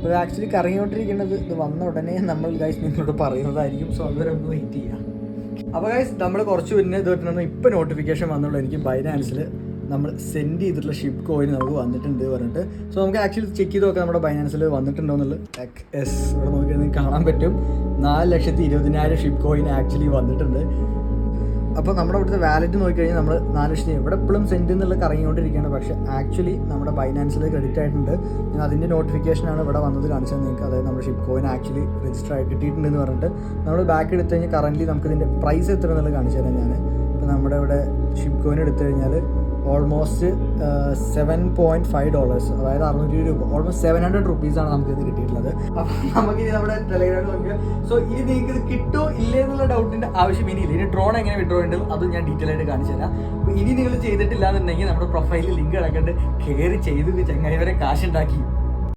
ഇത് ആക്ച്വലി കറങ്ങിക്കൊണ്ടിരിക്കുന്നത് ഇത് വന്ന ഉടനെ നമ്മൾ ഗൈസ് നിങ്ങളോട് പറയുന്നതായിരിക്കും. സോ അതുവരെ നമുക്ക് വെയിറ്റ് ചെയ്യാം. അപ്പോൾ ഗൈസ് നമ്മൾ കുറച്ച് പിന്നെ ഇത് പറ്റുന്ന ഇപ്പോൾ നോട്ടിഫിക്കേഷൻ വന്നുള്ളൂ എനിക്ക് ബൈനാൻസിൽ നമ്മൾ സെൻഡ് ചെയ്തിട്ടുള്ള ഷിപ്പ് കോയിൻ നമുക്ക് വന്നിട്ടുണ്ട് പറഞ്ഞിട്ട്. സോ നമുക്ക് ആക്ച്വലി ചെക്ക് ചെയ്ത് നോക്കാം നമ്മുടെ ബൈനാൻസിൽ വന്നിട്ടുണ്ടോ എന്നുള്ളത്. എസ് ഇവിടെ നോക്കിയാൽ നിങ്ങൾക്ക് കാണാൻ പറ്റും 4,20,000 ഷിപ്പ് കോയിൻ ആക്ച്വലി വന്നിട്ടുണ്ട്. അപ്പോൾ നമ്മുടെ ഇവിടുത്തെ വാലറ്റ് നോക്കിക്കഴിഞ്ഞാൽ നമ്മൾ 4,00,000 ഇവിടെ എപ്പോഴും സെൻഡ് എന്നുള്ള കറങ്ങിക്കൊണ്ടിരിക്കുകയാണ്. പക്ഷേ ആക്ച്വലി നമ്മുടെ ബൈനാൻസിൽ ക്രെഡിറ്റ് ആയിട്ടുണ്ട്. ഞാൻ അതിൻ്റെ നോട്ടിഫിക്കേഷനാണ് ഇവിടെ വന്നത് കാണിച്ചത് നിങ്ങൾക്ക്. അതായത് നമ്മുടെ ഷിപ്പ് കോയിൻ ആക്ച്വലി രജിസ്റ്റർ ആയി കിട്ടിയിട്ടുണ്ടെന്ന് പറഞ്ഞിട്ട് നമ്മൾ ബാക്ക് എടുത്തു കഴിഞ്ഞാൽ കറൻറ്റ്ലി നമുക്ക് ഇതിൻ്റെ പ്രൈസ് എത്ര എന്നുള്ളത് കാണിച്ചു തരാം ഞാൻ. ഇപ്പോൾ നമ്മുടെ ഇവിടെ ഷിപ്പ് കോയിൻ എടുത്തു കഴിഞ്ഞാൽ ഓൾമോസ്റ്റ് $7.5, അതായത് 600 രൂപ, ഓൾമോസ്റ്റ് 700 റുപ്പീസാണ് നമുക്കിത് കിട്ടിയിട്ടുള്ളത്. അപ്പം നമുക്കിത് നമ്മുടെ ടെലഗ്രാമിൽ നോക്കിയാൽ സോ ഇനി നിങ്ങൾക്ക് ഇത് കിട്ടുമോ ഇല്ലേ എന്നുള്ള ഡൗട്ടിൻ്റെ ആവശ്യം ഇനിയില്ല. ഇനി ഡ്രോൺ എങ്ങനെ വിഡ്രോ ഉണ്ടല്ലോ അതും ഞാൻ ഡീറ്റെയിൽ ആയിട്ട് കാണിച്ചു തരാം. അപ്പോൾ ഇനി നിങ്ങൾ ചെയ്തിട്ടില്ല എന്നുണ്ടെങ്കിൽ നമ്മുടെ പ്രൊഫൈലിൽ ലിങ്ക് കിടക്കേണ്ട കയറി ചെയ്ത് ചങ്ങായി വരെ കാശുണ്ടാക്കി